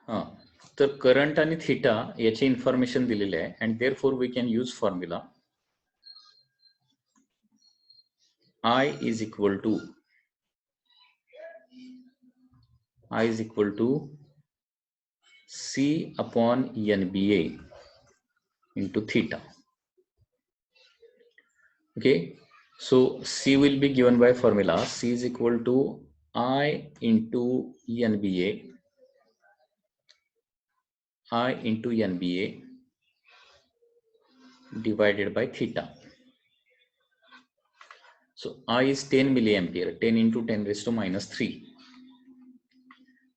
हां, तर करंट आणि थीटा याचे इन्फॉर्मेशन दिलेले आहे and therefore we can use formula I is equal to C upon NBA into theta. Okay, so C will be given by formula C is equal to I into NBA divided by theta. So I is 10 milliampere, 10 into 10 raised to minus 3.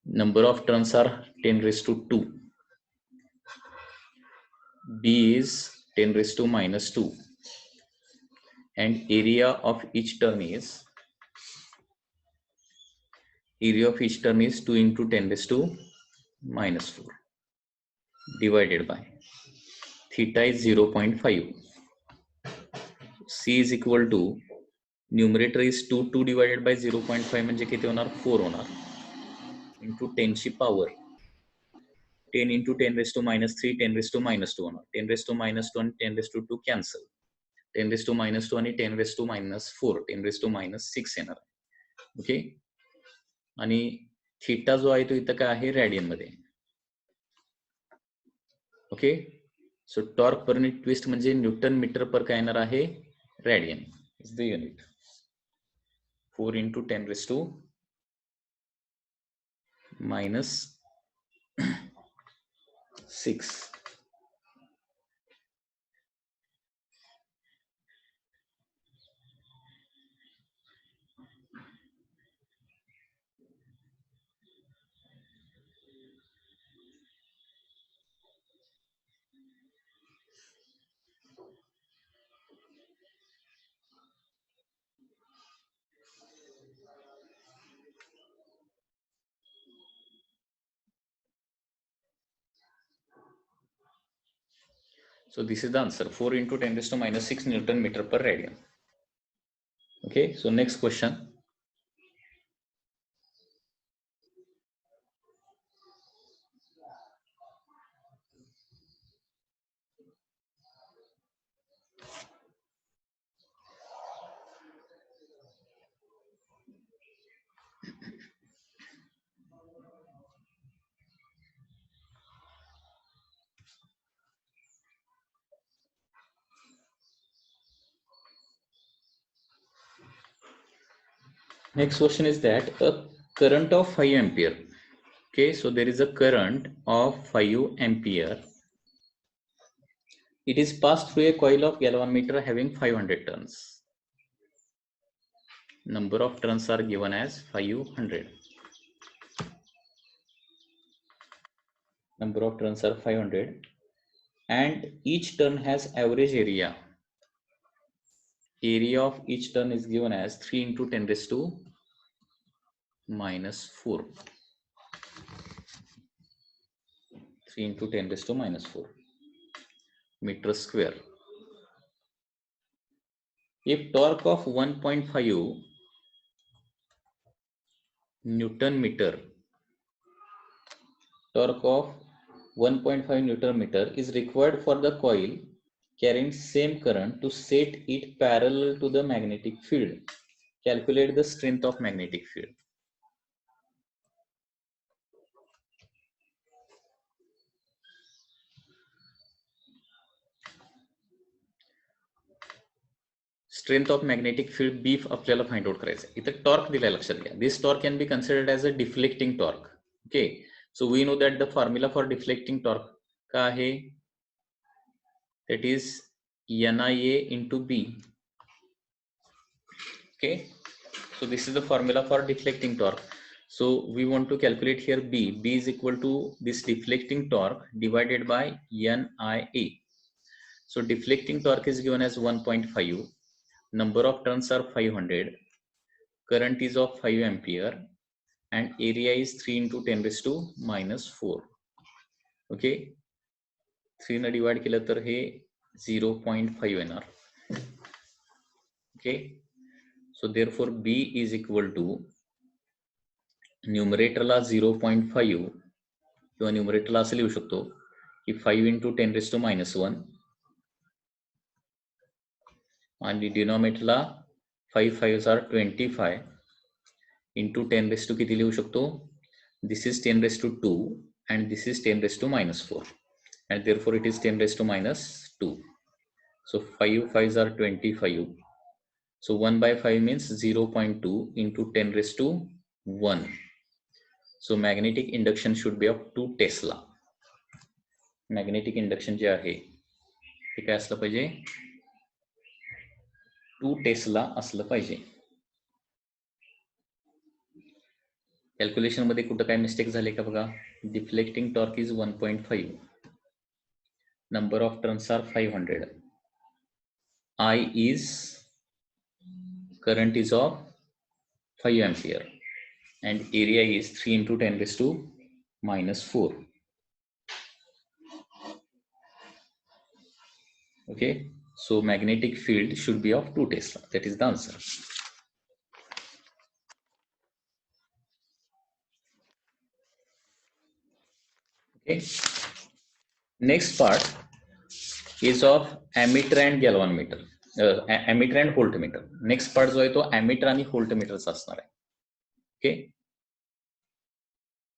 Number of turns are 10 raised to 2. B is 10 raised to minus 2. And area of each turn is 2 into 10 raised to minus 4 divided by theta is 0.5. C is equal to numerator is 2 divided by 0.5 म्हणजे किती होणार 4 होणार into 10 ची power 10 into 10 raised to minus 3 10 raised to minus 2 होणार 10 raised to minus 2 आणि 10 raised to 2 cancel 10 raised to minus 2 आणि 10 raised to minus 4 10 raised to minus 6 येणार okay आणि थीटा जो आहे तो इथं काय आहे रेडियन मध्ये okay so torque per unit twist म्हणजे न्यूटन मीटर पर काय येणार आहे radian is the unit 4 into 10 raised to minus 6. So this is the answer 4 into 10 raised to minus 6 Newton meter per radian. Okay, so next question. Next question is that a current of 5 ampere. Okay, so there is a current of 5 ampere. It is passed through a coil of galvanometer having 500 turns. Number of turns are given as 500. Number of turns are 500 and each turn has average area. Area of each turn is given as 3 into 10 raised to minus 4. 3 into 10 raised to minus 4 meter square. If torque of 1.5 Newton meter, torque of 1.5 Newton meter is required for the coil carrying same current to set it parallel to the magnetic field. Calculate the strength of magnetic field. Strength of magnetic field B आपल्याला find out करायचं आहे. इथं torque दिलाय लक्षात घ्या. This torque can be considered as a deflecting torque. Okay, so we know that the formula for deflecting torque का आहे? That is NIA into B. Okay, so this is the formula for deflecting torque. So we want to calculate here B. B is equal to this deflecting torque divided by NIA. So deflecting torque is given as 1.5. Number of turns are 500. Current is of 5 ampere and area is 3 into 10 raised to minus 4. Okay, 3 ने divide केलं तर हे 0.5 येणार. Okay, so therefore B is equal to numerator ला 0.5 किंवा न्यूमरेटरला असं लिहू शकतो की 5 × 10⁻1 आणि डिनॉमिनेटरला 5 5s are 25 into 10 किती लिहू शकतो, this is 10⁻2 and this is 10⁻4 and therefore it is 10⁻2. So 5 5s are 25. So 1/5 means 0.2 into 10⁻1. So magnetic induction should be of 2 Tesla. Magnetic induction जे आहे ते काय असलं पाहिजे, 2 टेस्ला असलं पाहिजे. कॅल्क्युलेशन मध्ये कुठं काय मिस्टेक झाले का बघा. Deflecting torque is 1.5, number of turns are 500, I is current is of 5 ampere and area is 3 × 10⁻⁻4. Okay, so magnetic field should be of 2 Tesla. That is the answer. Okay, next part is of ammeter and galvanometer, ammeter and voltmeter. Next part जो आहे तो ammeter आणि voltmeter चा असणार आहे. Okay,